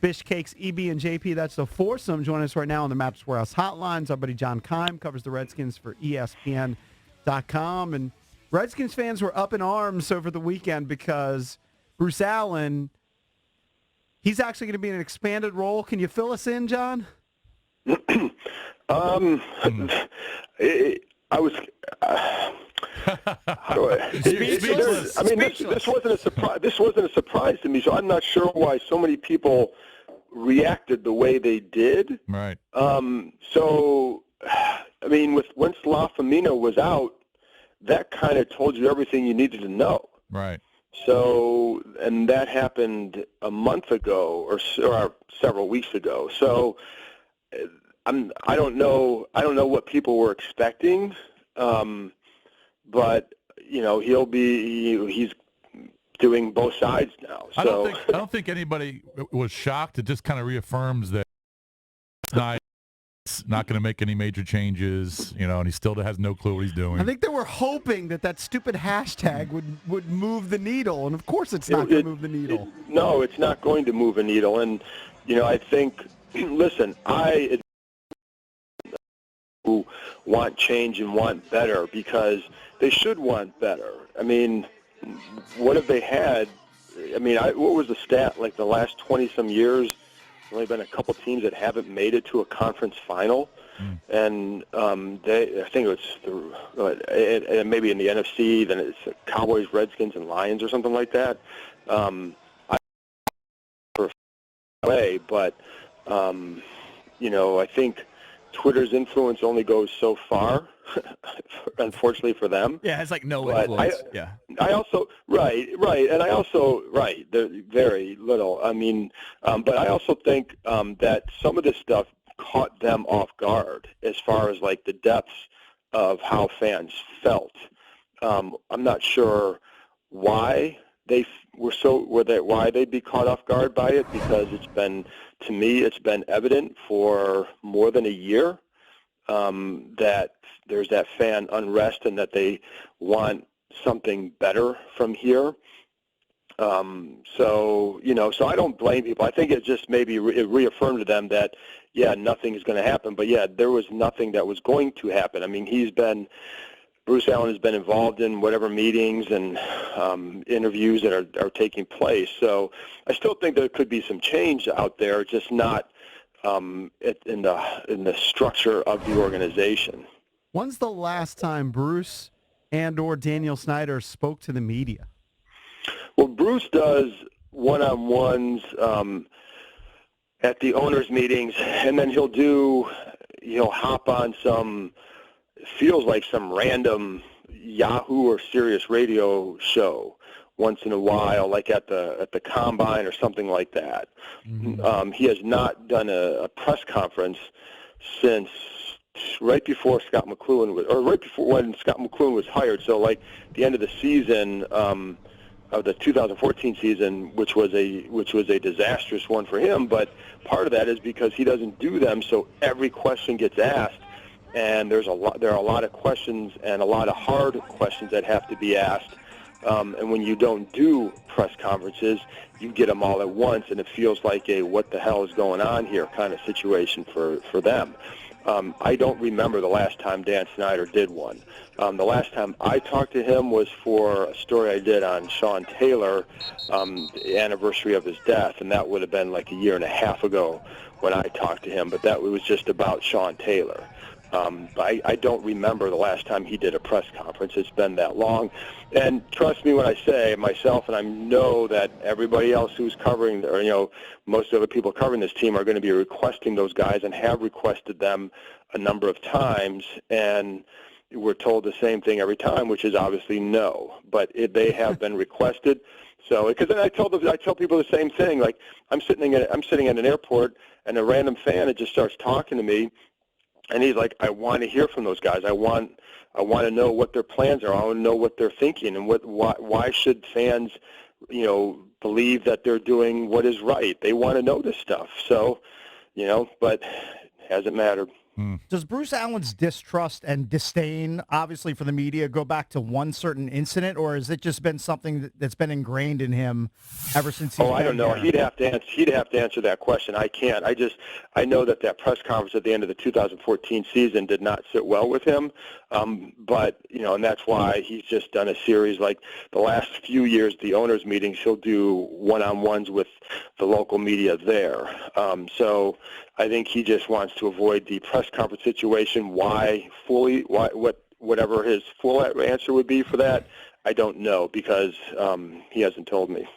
Fish Cakes, EB, and JP. That's the foursome. Join us right now on the Mattress Warehouse Hotlines. Our buddy John Keim covers the Redskins for ESPN.com. And Redskins fans were up in arms over the weekend because Bruce Allen, he's actually going to be in an expanded role. Can you fill us in, John? I was. How do I? Speechless. This wasn't a surprise. This wasn't a surprise to me. So I'm not sure why so many people reacted the way they did. Right. So, I mean, once LaFamina was out, that kind of told you everything you needed to know. Right. So, and that happened a month ago or several weeks ago. So, I don't know what people were expecting, but he's doing both sides now. So I don't think anybody was shocked. It just kind of reaffirms that it's not going to make any major changes, and he still has no clue what he's doing. I think they were hoping that stupid hashtag would move the needle, and of course it's not going to move the needle. No, it's not going to move a needle, and I think, listen, who want change and want better because they should want better. I mean, what have they had? I mean, what was the stat? Like the last 20-some years, there's only been a couple teams that haven't made it to a conference final. And I think it was maybe in the NFC, then it's Cowboys, Redskins, and Lions or something like that. But I think Twitter's influence only goes so far, unfortunately for them. Yeah, it's like no influence. I also right, and I also very little. I mean, but I also think that some of this stuff caught them off guard as far as like the depths of how fans felt. I'm not sure why why they'd be caught off guard by it, because to me it's been evident for more than a year that there's that fan unrest and that they want something better from here. So I don't blame people. I think it just maybe it reaffirmed to them that, nothing is going to happen. But, there was nothing that was going to happen. I mean, Bruce Allen has been involved in whatever meetings and interviews that are taking place. So I still think there could be some change out there, just not in the structure of the organization. When's the last time Bruce and/or Daniel Snyder spoke to the media? Well, Bruce does one-on-ones at the owners' meetings, and then he'll hop on feels like some random Yahoo or Sirius radio show once in a while, like at the Combine or something like that. Mm-hmm. He has not done a press conference since right before Scott McCloughan right before when Scott McCloughan was hired. So like the end of the season of the 2014 season, which was a disastrous one for him. But part of that is because he doesn't do them, so every question gets asked. And there are a lot of questions and a lot of hard questions that have to be asked. And when you don't do press conferences, you get them all at once, and it feels like a what the hell is going on here kind of situation for them. I don't remember the last time Dan Snyder did one. The last time I talked to him was for a story I did on Sean Taylor, the anniversary of his death, and that would have been like a year and a half ago when I talked to him, but that was just about Sean Taylor. I don't remember the last time he did a press conference. It's been that long. And trust me when I say, myself, and I know that everybody else who's covering, or, most of the people covering this team are going to be requesting those guys and have requested them a number of times. And we're told the same thing every time, which is obviously no. But they have been requested. So, because then I tell people the same thing. Like I'm sitting at an airport, and a random fan just starts talking to me. And he's like, I want to hear from those guys. I want to know what their plans are. I want to know what they're thinking, and why should fans, believe that they're doing what is right. They want to know this stuff. So, but it hasn't mattered. Does Bruce Allen's distrust and disdain, obviously for the media, go back to one certain incident, or has it just been something that's been ingrained in him ever since he's I don't know. He'd have to answer that question. I can't. I know that press conference at the end of the 2014 season did not sit well with him. But and that's why he's just done a series like the last few years. The owners' meetings, he'll do one-on-ones with the local media there. So I think he just wants to avoid the press conference situation. Whatever his full answer would be for that, I don't know because he hasn't told me.